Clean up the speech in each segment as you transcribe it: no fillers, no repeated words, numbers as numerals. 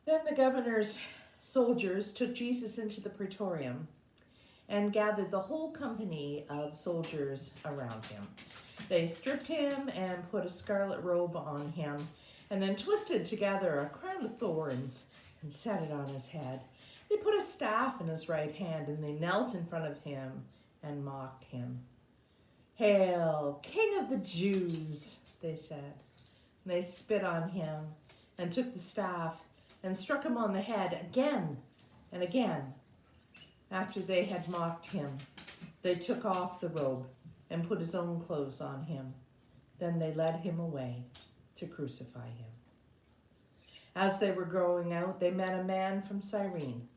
Then the governor's soldiers took Jesus into the praetorium and gathered the whole company of soldiers around him. They stripped him and put a scarlet robe on him, and then twisted together a crown of thorns and set it on his head. They put a staff in his right hand, and they knelt in front of him and mocked him. "Hail, King of the Jews," they said. And they spit on him and took the staff and struck him on the head again and again. After they had mocked him, they took off the robe and put his own clothes on him. Then they led him away to crucify him. As they were going out, they met a man from Cyrene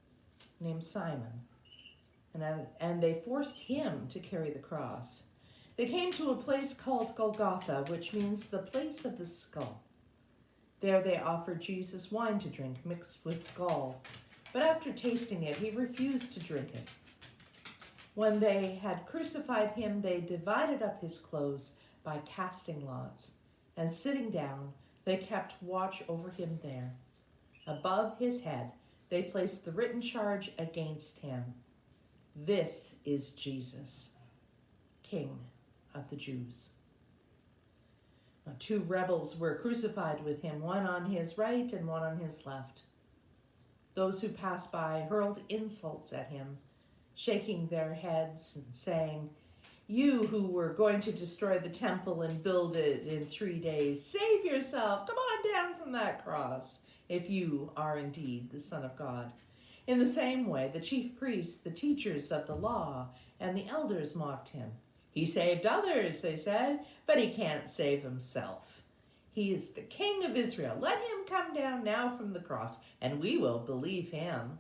named Simon, and they forced him to carry the cross. They came to a place called Golgotha, which means the place of the skull. There they offered Jesus wine to drink mixed with gall, but after tasting it, he refused to drink it. When they had crucified him, they divided up his clothes by casting lots, and sitting down, they kept watch over him there. Above his head, they placed the written charge against him: "This is Jesus, King of the Jews." Now, 2 rebels were crucified with him, one on his right and one on his left. Those who passed by hurled insults at him, shaking their heads and saying, "You who were going to destroy the temple and build it in 3 days, save yourself. Come on down from that cross, if you are indeed the Son of God." In the same way, the chief priests, the teachers of the law, and the elders mocked him. "He saved others," they said, "but he can't save himself. He is the King of Israel. Let him come down now from the cross, and we will believe him.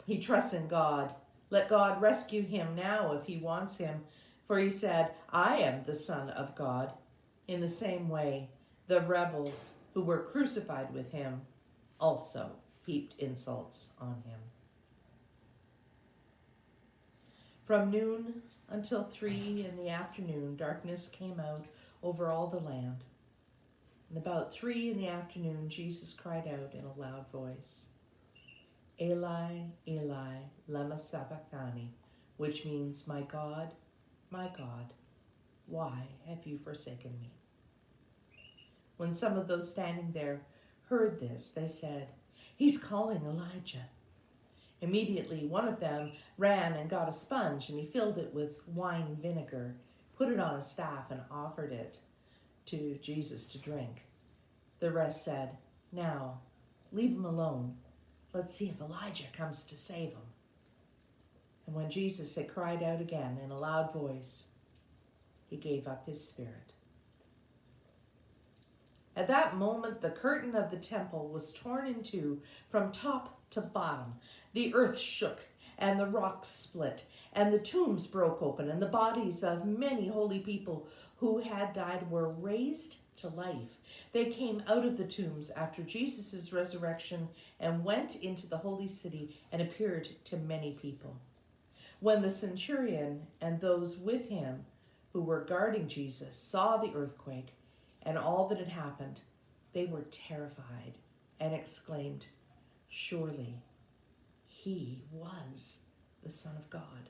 He trusts in God. Let God rescue him now if he wants him, for he said, 'I am the Son of God.'" In the same way, the rebels who were crucified with him also heaped insults on him. From noon until 3 in the afternoon, darkness came out over all the land. And about 3 in the afternoon, Jesus cried out in a loud voice, "Eli, Eli, lema sabachthani," which means, my God, why have you forsaken me?" When some of those standing there heard this, they said, "He's calling Elijah." Immediately, one of them ran and got a sponge, and he filled it with wine vinegar, put it on a staff, and offered it to Jesus to drink. The rest said, "Now, leave him alone. Let's see if Elijah comes to save him." And when Jesus had cried out again in a loud voice, he gave up his spirit. At that moment, the curtain of the temple was torn in two from top to bottom. The earth shook, and the rocks split, and the tombs broke open, and the bodies of many holy people who had died were raised to life. They came out of the tombs after Jesus' resurrection and went into the holy city and appeared to many people. When the centurion and those with him who were guarding Jesus saw the earthquake and all that had happened, they were terrified and exclaimed, "Surely he was the Son of God."